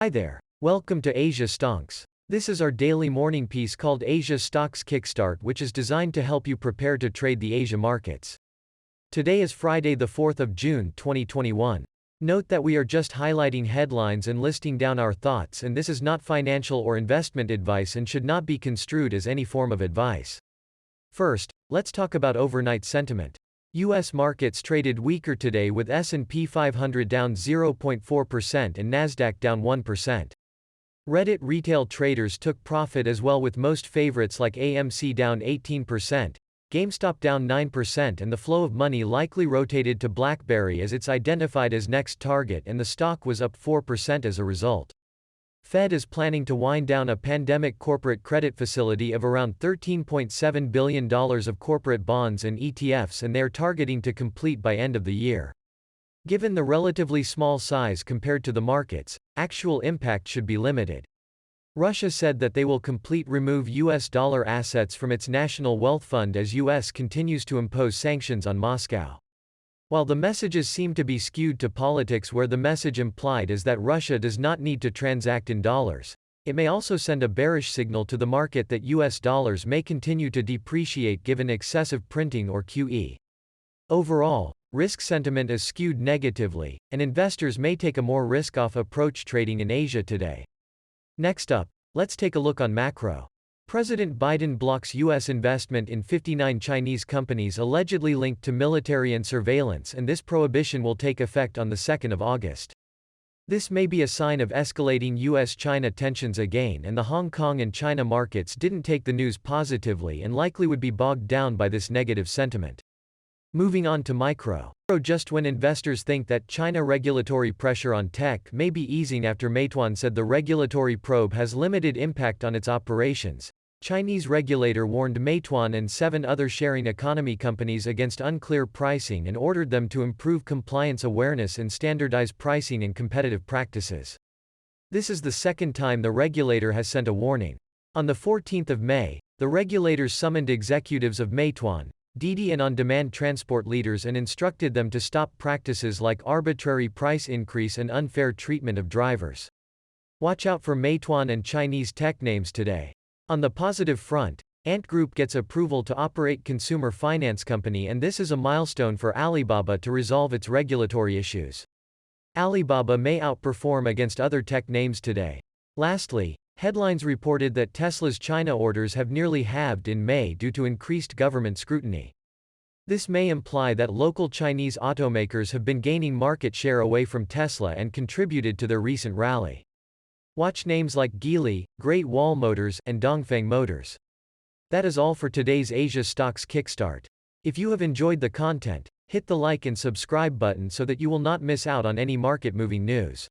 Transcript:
Hi there. Welcome to Asiastocks. This is our daily morning piece called Asiastocks Kickstart, which is designed to help you prepare to trade the Asia markets. Today is Friday, the 4th of June, 2021. Note that we are just highlighting headlines and listing down our thoughts, and this is not financial or investment advice and should not be construed as any form of advice. First, let's talk about overnight sentiment. U.S. markets traded weaker today with S&P 500 down 0.4% and Nasdaq down 1%. Reddit retail traders took profit as well, with most favorites like AMC down 18%, GameStop down 9%, and the flow of money likely rotated to BlackBerry as it's identified as next target, and the stock was up 4% as a result. Fed is planning to wind down a pandemic corporate credit facility of around $13.7 billion of corporate bonds and ETFs, and they are targeting to complete by end of the year. Given the relatively small size compared to the markets, actual impact should be limited. Russia said that they will remove US dollar assets from its national wealth fund as US continues to impose sanctions on Moscow. While the messages seem to be skewed to politics, where the message implied is that Russia does not need to transact in dollars, it may also send a bearish signal to the market that US dollars may continue to depreciate given excessive printing or QE. Overall, risk sentiment is skewed negatively, and investors may take a more risk-off approach trading in Asia today. Next up, let's take a look on macro. President Biden blocks U.S. investment in 59 Chinese companies allegedly linked to military and surveillance, and this prohibition will take effect on the 2nd of August. This may be a sign of escalating U.S.-China tensions again, and the Hong Kong and China markets didn't take the news positively and likely would be bogged down by this negative sentiment. Moving on to micro. Just when investors think that China regulatory pressure on tech may be easing after Meituan said the regulatory probe has limited impact on its operations, Chinese regulator warned Meituan and 7 other sharing economy companies against unclear pricing and ordered them to improve compliance awareness and standardize pricing and competitive practices. This is the second time the regulator has sent a warning. On the 14th of May, the regulators summoned executives of Meituan, Didi and on-demand transport leaders and instructed them to stop practices like arbitrary price increase and unfair treatment of drivers. Watch out for Meituan and Chinese tech names today. On the positive front, Antgroup gets approval to operate consumer finance company, and this is a milestone for Alibaba to resolve its regulatory issues. Alibaba may outperform against other tech names today. Lastly, headlines reported that Tesla's China orders have nearly halved in May due to increased government scrutiny. This may imply that local Chinese automakers have been gaining market share away from Tesla and contributed to their recent rally. Watch names like Geely, Great Wall Motors, and Dongfeng Motors. That is all for today's Asiastocks Kickstart. If you have enjoyed the content, hit the like and subscribe button so that you will not miss out on any market-moving news.